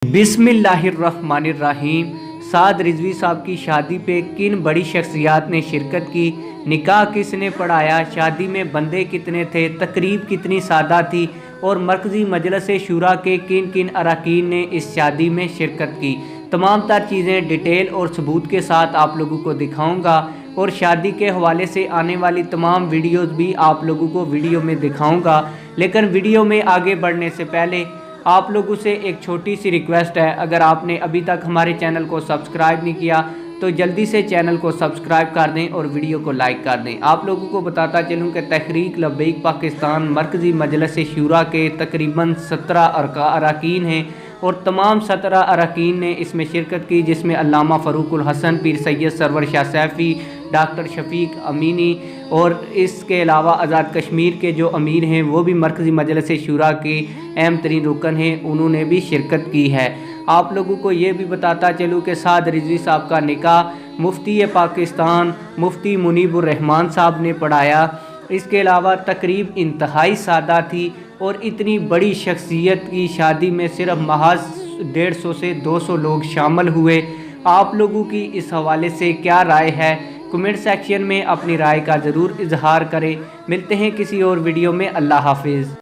बिस्मिल्लाहिर्रहमानिर्रहीम। साद रिजवी साहब की शादी पे किन बड़ी शख्सियात ने शिरकत की, निकाह किसने पढ़ाया, शादी में बंदे कितने थे, तकरीब कितनी सादा थी और मरकज़ी मजलिस शूरा के किन किन अरकान ने इस शादी में शिरकत की, तमाम तर चीज़ें डिटेल और सबूत के साथ आप लोगों को दिखाऊंगा और शादी के हवाले से आने वाली तमाम वीडियोस भी आप लोगों को वीडियो में दिखाऊंगा। लेकिन वीडियो में आगे बढ़ने से पहले आप लोगों से एक छोटी सी रिक्वेस्ट है, अगर आपने अभी तक हमारे चैनल को सब्सक्राइब नहीं किया तो जल्दी से चैनल को सब्सक्राइब कर दें और वीडियो को लाइक कर दें। आप लोगों को बताता चलूं कि तहरीक लब्बैक पाकिस्तान मरकज़ी मजलिस शूरा के तकरीबन 17 अरकान हैं और तमाम 17 अरकान ने इसमें शिरकत की, जिसमें अल्लामा फ़रूकुल हसन, पीर सैयद सरवर शाह सैफ़ी, डॉक्टर शफीक अमीनी और इसके अलावा आज़ाद कश्मीर के जो अमीर हैं वो भी मरकज़ी मजलिस शूरा के अहम तरीन रुकन हैं, उन्होंने भी शिरकत की है। आप लोगों को ये भी बताता चलूँ कि साद रिजवी साहब का निकाह मुफ्ती पाकिस्तान मुफ्ती मुनीबुर रहमान साहब ने पढ़ाया। इसके अलावा तकरीब इंतहाई सादा थी और इतनी बड़ी शख्सियत की शादी में सिर्फ महज 150 से 200 लोग शामिल हुए। आप लोगों की इस हवाले से क्या राय है, कमेंट सेक्शन में अपनी राय का ज़रूर इजहार करें। मिलते हैं किसी और वीडियो में। अल्लाह हाफिज़।